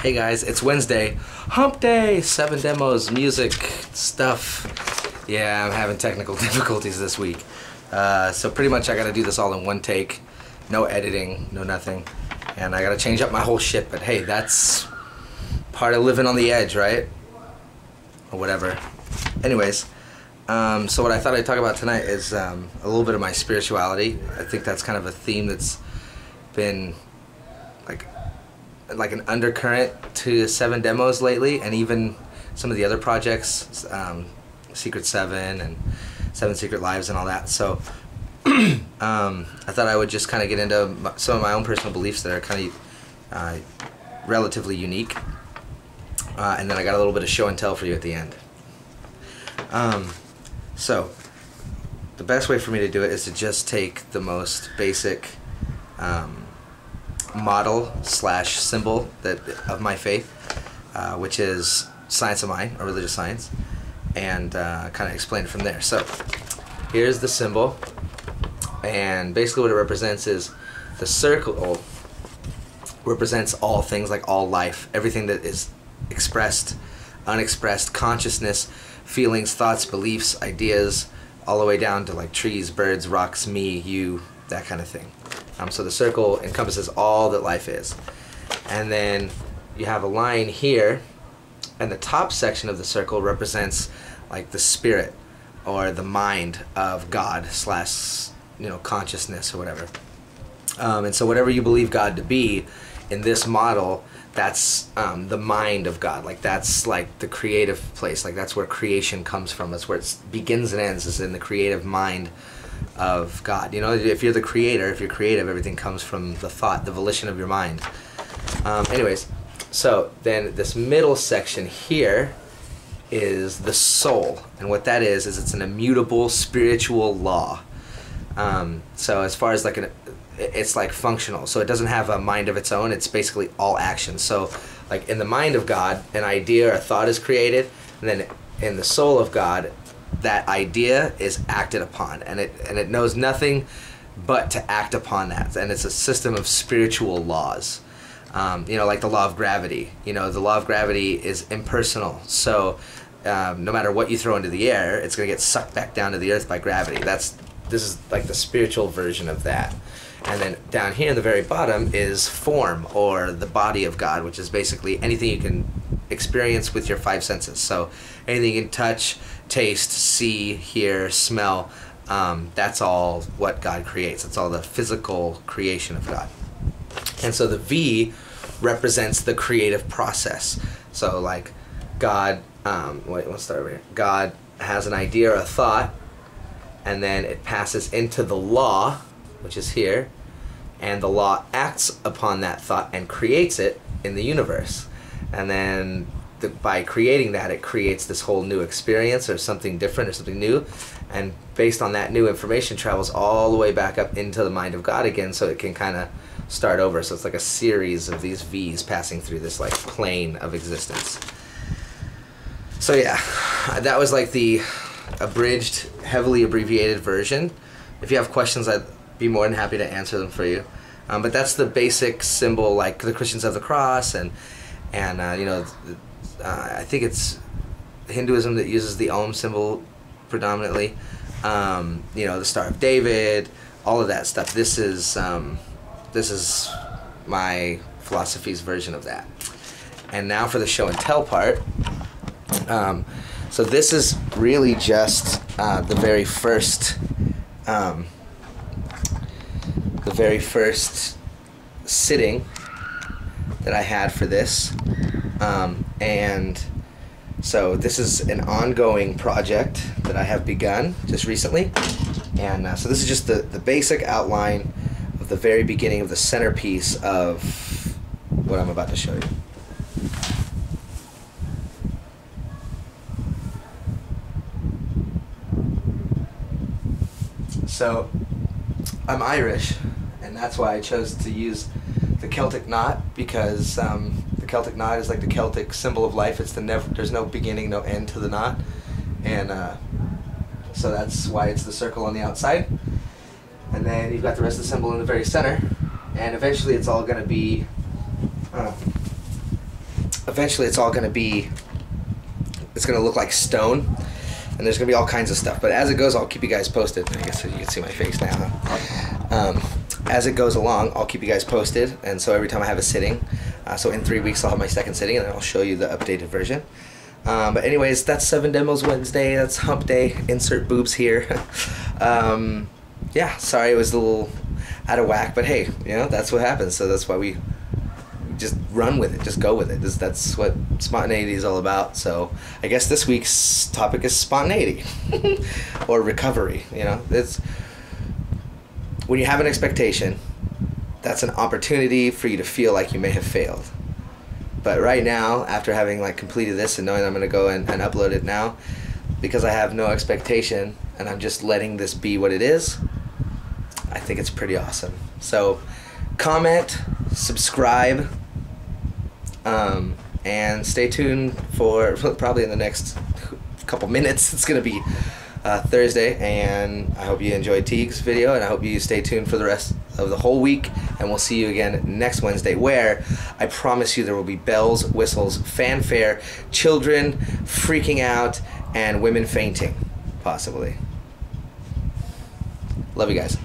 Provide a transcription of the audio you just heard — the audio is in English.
Hey guys, it's Wednesday, hump day, 7 demos, music, stuff. Yeah, I'm having technical difficulties this week. So pretty much I gotta do this all in one take. No editing, no nothing. And I gotta change up my whole shit, but hey, that's part of living on the edge, right? Or whatever. Anyways, so what I thought I'd talk about tonight is a little bit of my spirituality. I think that's kind of a theme that's been like an undercurrent to 7 demos lately, and even some of the other projects, Secret 7 and 7 Secret Lives and all that. So I thought I would just kind of get into some of my own personal beliefs that are kind of relatively unique, and then I got a little bit of show and tell for you at the end. So the best way for me to do it is to just take the most basic model slash symbol of my faith, which is science of mind, or religious science, and kind of explain it from there. So here's the symbol, and basically what it represents is the circle represents all things, like all life, everything that is expressed, unexpressed, consciousness, feelings, thoughts, beliefs, ideas, all the way down to like trees, birds, rocks, me, you, that kind of thing. So the circle encompasses all that life is. And then you have a line here, and the top section of the circle represents like the spirit or the mind of God slash, consciousness or whatever. And so whatever you believe God to be in this model, that's the mind of God. Like that's like the creative place. Like that's where creation comes from. That's where it begins and ends, is in the creative mind of God. If you're the creator, if you're creative, everything comes from the thought, the volition of your mind. Anyways, so then this middle section here is the soul, and what that is it's an immutable spiritual law. So as far as it's like functional, so it doesn't have a mind of its own. It's basically all action. So like in the mind of God, an idea or a thought is created, and then in the soul of God, that idea is acted upon, and it knows nothing but to act upon that. And it's a system of spiritual laws, like the law of gravity. The law of gravity is impersonal, so no matter what you throw into the air, it's going to get sucked back down to the earth by gravity. This is like the spiritual version of that. And then down here in the very bottom is form, or the body of God, which is basically anything you can experience with your 5 senses. So anything you can touch, taste, see, hear, smell, that's all what God creates. It's all the physical creation of God. And so the V represents the creative process. So like God, let's start over here. God has an idea or a thought, and then it passes into the law, which is here, and the law acts upon that thought and creates it in the universe. And then by creating that, it creates this whole new experience, or something different, or something new, and based on that new information travels all the way back up into the mind of God again, so it can kind of start over. So it's like a series of these V's passing through this like plane of existence. So yeah, that was like the abridged, heavily abbreviated version. If you have questions, I'd be more than happy to answer them for you. But that's the basic symbol, like the Christians have the cross, and I think it's Hinduism that uses the Om symbol predominantly. The Star of David, all of that stuff. This is my philosophy's version of that. And now for the show and tell part. So this is really just the very first sitting that I had for this, and so this is an ongoing project that I have begun just recently, and so this is just the basic outline of the very beginning of the centerpiece of what I'm about to show you. So I'm Irish, and that's why I chose to use the Celtic knot, because the Celtic knot is like the Celtic symbol of life. It's there's no beginning, no end to the knot, and so that's why it's the circle on the outside. And then you've got the rest of the symbol in the very center, and eventually it's all going to be eventually it's all going to be, it's going to look like stone, and there's going to be all kinds of stuff. But as it goes, I'll keep you guys posted. I guess you can see my face now, huh? As it goes along, I'll keep you guys posted, and so every time I have a sitting, so in 3 weeks I'll have my second sitting, and then I'll show you the updated version. But anyways, that's 7 Demos Wednesday, that's hump day, insert boobs here. Yeah, sorry it was a little out of whack, but hey, you know, that's what happens, so that's why we just run with it, just go with it. That's what spontaneity is all about. So I guess this week's topic is spontaneity, or recovery, you know. It's when you have an expectation, that's an opportunity for you to feel like you may have failed. But right now, after having like completed this and knowing I'm going to go and upload it now, because I have no expectation and I'm just letting this be what it is, I think it's pretty awesome. So comment, subscribe, and stay tuned for probably in the next couple minutes. It's going to be Thursday, and I hope you enjoyed Teague's video, and I hope you stay tuned for the rest of the whole week, and we'll see you again next Wednesday, where I promise you there will be bells, whistles, fanfare, children freaking out, and women fainting, possibly. Love you guys.